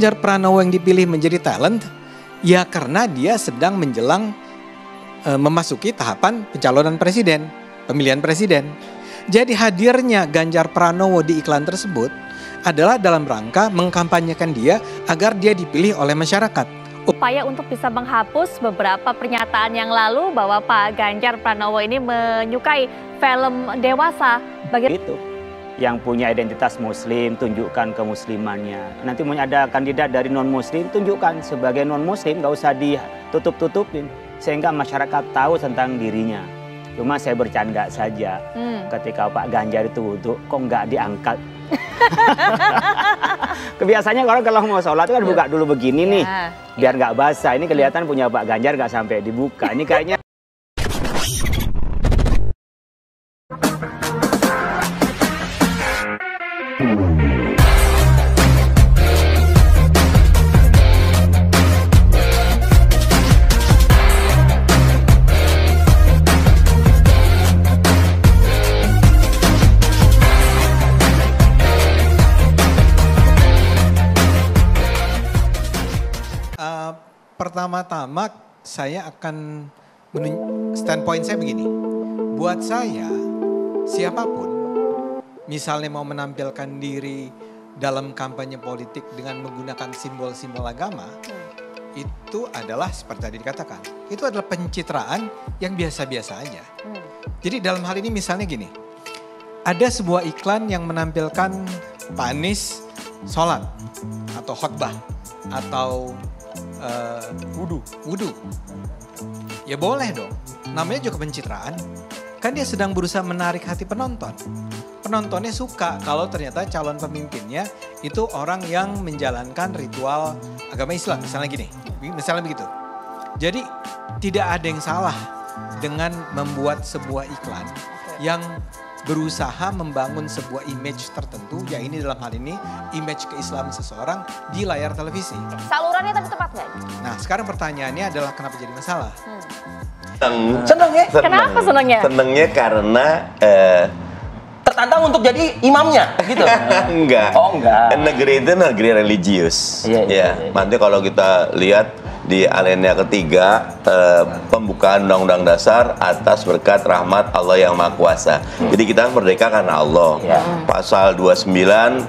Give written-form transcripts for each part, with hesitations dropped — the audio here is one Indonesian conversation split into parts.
Ganjar Pranowo yang dipilih menjadi talent? Ya karena dia sedang menjelang memasuki tahapan pencalonan presiden, pemilihan presiden. Jadi hadirnya Ganjar Pranowo di iklan tersebut adalah dalam rangka mengkampanyekan dia agar dia dipilih oleh masyarakat. Upaya untuk bisa menghapus beberapa pernyataan yang lalu bahwa Pak Ganjar Pranowo ini menyukai film dewasa. Itu yang punya identitas muslim, tunjukkan kemuslimannya. Nanti mau ada kandidat dari non-muslim, tunjukkan sebagai non-muslim, gak usah ditutup-tutupin. Sehingga masyarakat tahu tentang dirinya. Cuma saya bercanda saja ketika Pak Ganjar itu wudhu, kok nggak diangkat. Kebiasaannya orang kalau mau sholat itu kan buka dulu begini nih, biar nggak basah. Ini kelihatan punya Pak Ganjar nggak sampai dibuka. Ini kayaknya. Pertama-tama saya akan standpoint saya begini. Buat saya siapapun misalnya mau menampilkan diri dalam kampanye politik dengan menggunakan simbol-simbol agama, itu adalah seperti tadi dikatakan, itu adalah pencitraan yang biasa-biasa aja. Jadi dalam hal ini misalnya gini, ada sebuah iklan yang menampilkan Pak Anies sholat atau khotbah atau wudhu. Ya boleh dong, namanya juga pencitraan. Kan dia sedang berusaha menarik hati penonton. Penontonnya suka kalau ternyata calon pemimpinnya itu orang yang menjalankan ritual agama Islam. Misalnya begitu. Jadi tidak ada yang salah dengan membuat sebuah iklan yang berusaha membangun sebuah image tertentu, ya ini dalam hal ini image keislaman seseorang di layar televisi. Salurannya tapi tepat nggak? Nah sekarang pertanyaannya adalah kenapa jadi masalah? Seneng ya? Kenapa senengnya? Senengnya karena tertantang untuk jadi imamnya gitu. Enggak. Oh enggak. Negeri itu negeri religius. Iya. Nanti kalau kita lihat di alinea ketiga pembukaan Undang-Undang Dasar atas berkat rahmat Allah yang Maha Kuasa. Jadi kita merdeka karena Allah. Pasal 29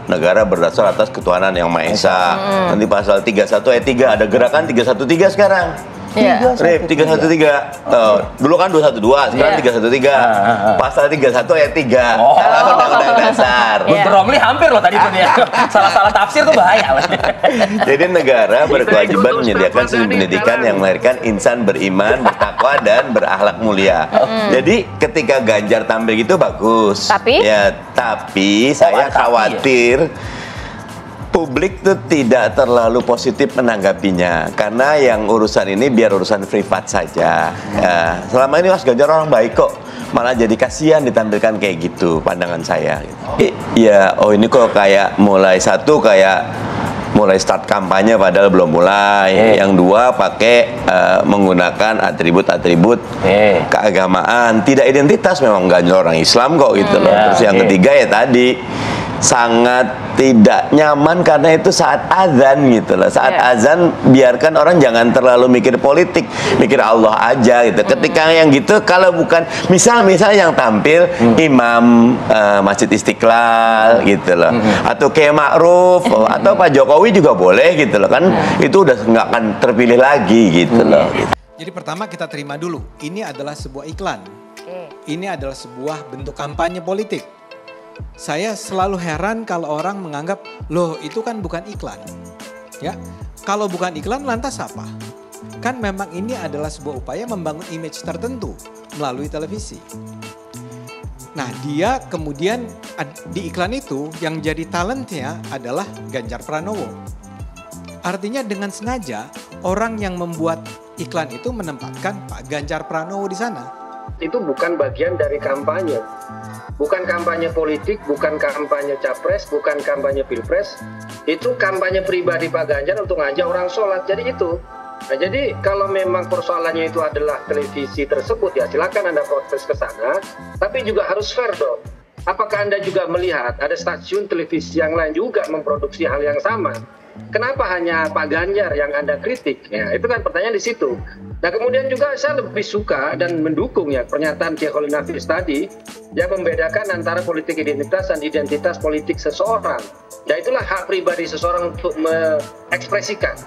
negara berdasar atas ketuhanan yang Maha Esa. Nanti pasal 31 ayat 3 ada gerakan 313 sekarang. Rip 313. Dulu kan 212, sekarang 313. Pasal 31 ayat 3. Undang-Undang Dasar. Guntur Romli hampir loh tadi tuh dia. Salah-salah tafsir tuh bahaya. Jadi negara berkewajiban menyediakan sistem pendidikan yang melahirkan insan beriman, bertakwa dan berakhlak mulia. Jadi ketika Ganjar tampil gitu bagus. Tapi saya khawatir publik tuh tidak terlalu positif menanggapinya karena yang urusan ini biar urusan privat saja. Ya, selama ini Mas Ganjar orang baik kok, malah jadi kasihan ditampilkan kayak gitu pandangan saya. Ya, ini kok kayak mulai start kampanye padahal belum mulai. Yang dua pakai menggunakan atribut-atribut keagamaan, tidak identitas, memang Ganjar orang Islam kok gitu loh. Terus yang ketiga ya tadi sangat tidak nyaman karena itu saat azan gitu loh. Saat azan biarkan orang jangan terlalu mikir politik, mikir Allah aja gitu. Ketika yang gitu kalau bukan misal yang tampil imam Masjid Istiqlal gitu loh, atau Kiai Ma'ruf atau Pak Jokowi juga boleh gitu loh kan, itu udah nggak akan terpilih lagi gitu loh. Jadi pertama kita terima dulu, ini adalah sebuah iklan, ini adalah sebuah bentuk kampanye politik. Saya selalu heran kalau orang menganggap, loh itu kan bukan iklan. Ya, kalau bukan iklan lantas apa? Kan memang ini adalah sebuah upaya membangun image tertentu melalui televisi. Nah dia kemudian di iklan itu yang jadi talentnya adalah Ganjar Pranowo. Artinya dengan sengaja orang yang membuat iklan itu menempatkan Pak Ganjar Pranowo di sana. Itu bukan bagian dari kampanye. Bukan kampanye politik, bukan kampanye capres, bukan kampanye pilpres. Itu kampanye pribadi Pak Ganjar untuk ngajak orang sholat. Jadi itu. Nah, jadi kalau memang persoalannya itu adalah televisi tersebut, ya silakan Anda protes ke sana. Tapi juga harus fair dong. Apakah Anda juga melihat ada stasiun televisi yang lain juga memproduksi hal yang sama? kenapa hanya Pak Ganjar yang Anda kritik? Ya, itu kan pertanyaan di situ. Nah, kemudian juga saya lebih suka dan mendukung ya pernyataan Kiai Khalil Nafis tadi yang membedakan antara politik identitas dan identitas politik seseorang. Ya, itulah hak pribadi seseorang untuk mengekspresikan,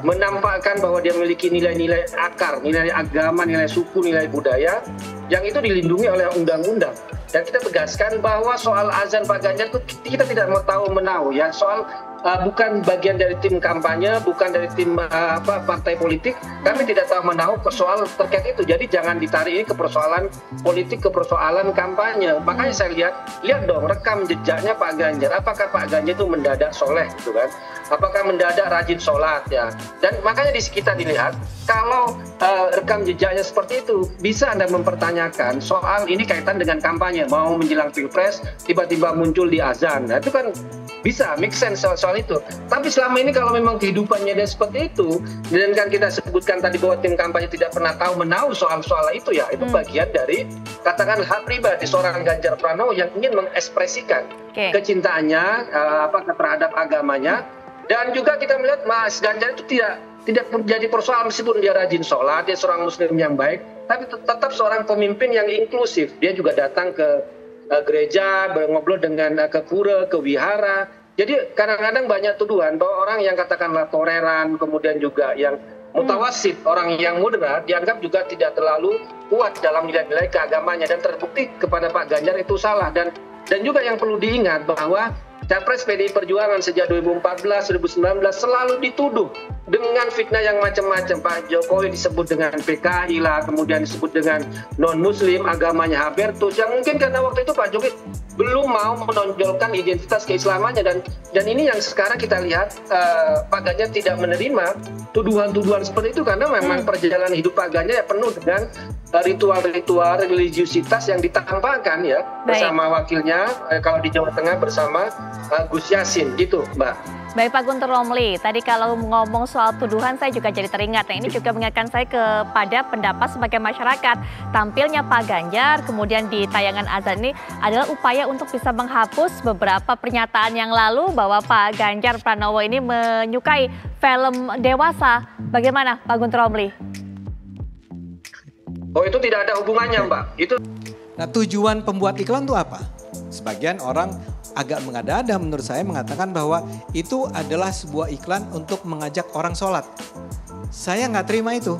menampakkan bahwa dia memiliki nilai-nilai akar, nilai agama, nilai suku, nilai budaya yang itu dilindungi oleh undang-undang. Dan kita tegaskan bahwa soal azan Pak Ganjar itu kita tidak mau tahu menau ya, soal bukan bagian dari tim kampanye, bukan dari tim partai politik, kami tidak tahu menau soal terkait itu. Jadi jangan ditarik ini ke persoalan politik, ke persoalan kampanye. Makanya saya lihat dong rekam jejaknya Pak Ganjar. Apakah Pak Ganjar itu mendadak soleh gitu kan? Apakah mendadak rajin sholat ya? Dan makanya kita dilihat kalau rekam jejaknya seperti itu, bisa Anda mempertanyakan soal ini kaitan dengan kampanye, mau menjelang pilpres tiba-tiba muncul di azan. Nah, itu kan bisa make sense soal itu. Tapi selama ini kalau memang kehidupannya dia seperti itu, dan kan kita sebutkan tadi bahwa tim kampanye tidak pernah tahu menau soal-soal itu ya, itu bagian dari katakan hak pribadi seorang Ganjar Pranowo yang ingin mengekspresikan kecintaannya terhadap agamanya. Dan juga kita melihat Mas Ganjar itu tidak menjadi persoalan meskipun dia rajin sholat, dia seorang muslim yang baik, tapi tetap seorang pemimpin yang inklusif. Dia juga datang ke gereja, ngobrol dengan ke pura, ke wihara. Jadi kadang-kadang banyak tuduhan bahwa orang yang katakanlah toleran, kemudian juga yang mutawasid, orang yang moderat, dianggap juga tidak terlalu kuat dalam nilai-nilai keagamanya. Dan terbukti kepada Pak Ganjar itu salah. Dan juga yang perlu diingat bahwa Capres PDI Perjuangan sejak 2014, 2019 selalu dituduh dengan fitnah yang macam-macam. Pak Jokowi disebut dengan PKI lah, kemudian disebut dengan non-muslim, agamanya habertus, yang mungkin karena waktu itu Pak Jokowi belum mau menonjolkan identitas keislamannya. Dan ini yang sekarang kita lihat Pak Ganjar tidak menerima tuduhan-tuduhan seperti itu, karena memang perjalanan hidup Pak Ganjar ya penuh dengan ritual-ritual religiusitas yang ditampakkan ya. Bersama wakilnya kalau di Jawa Tengah bersama Gus Yassin gitu, Mbak. Baik Pak Guntur Romli, tadi kalau ngomong soal tuduhan saya juga jadi teringat. Nah, ini juga mengingatkan saya kepada pendapat sebagai masyarakat. Tampilnya Pak Ganjar kemudian di tayangan azan ini adalah upaya untuk bisa menghapus beberapa pernyataan yang lalu bahwa Pak Ganjar Pranowo ini menyukai film dewasa. Bagaimana Pak Guntur Romli? Oh, itu tidak ada hubungannya, Mbak. Itu. Nah, tujuan pembuat iklan itu apa? Sebagian orang agak mengada-ada menurut saya mengatakan bahwa itu adalah sebuah iklan untuk mengajak orang sholat. Saya nggak terima itu.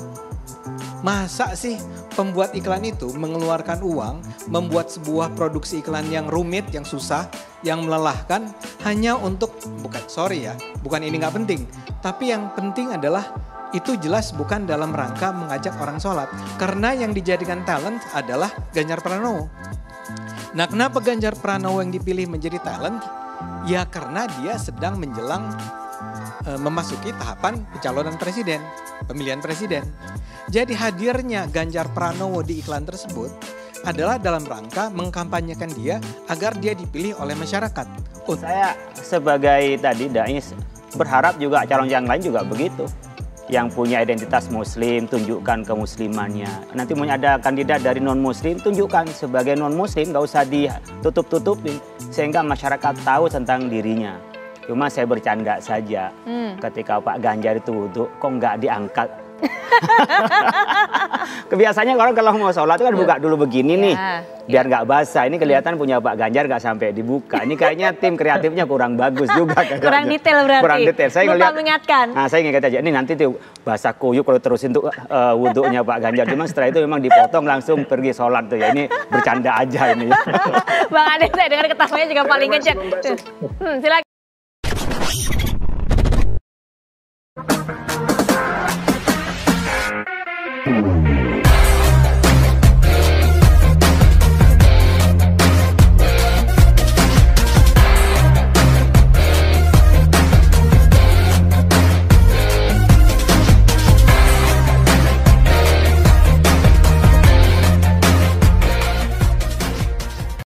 Masa sih pembuat iklan itu mengeluarkan uang, membuat sebuah produksi iklan yang rumit, yang susah, yang melelahkan hanya untuk, bukan ini nggak penting. Tapi yang penting adalah itu jelas bukan dalam rangka mengajak orang sholat. Karena yang dijadikan talent adalah Ganjar Pranowo. Nah, kenapa Ganjar Pranowo yang dipilih menjadi talent? Ya karena dia sedang menjelang memasuki tahapan pencalonan presiden, pemilihan presiden. Jadi hadirnya Ganjar Pranowo di iklan tersebut adalah dalam rangka mengkampanyekan dia agar dia dipilih oleh masyarakat. Saya sebagai dai berharap juga calon yang lain juga begitu. Yang punya identitas muslim, tunjukkan kemuslimannya. Nanti mau ada kandidat dari non-muslim, tunjukkan sebagai non-muslim, gak usah ditutup-tutupin. Sehingga masyarakat tahu tentang dirinya. Cuma saya bercanda saja, ketika Pak Ganjar itu wudhu, kok nggak diangkat? Kebiasaannya orang kalau mau sholat itu kan buka dulu begini nih, biar nggak basah. Ini kelihatan punya Pak Ganjar nggak sampai dibuka. Ini kayaknya tim kreatifnya kurang bagus juga. Kurang detail berarti. Kurang detail. Saya lupa mengingatkan. Nah, saya ingat aja. Ini nanti tuh basah kuyup kalau terusin tuh wudhunya Pak Ganjar. Cuma setelah itu memang dipotong langsung pergi sholat tuh ya. Ini bercanda aja ini. Bang Ade, saya dengar ketawanya juga paling kecil. Silakan.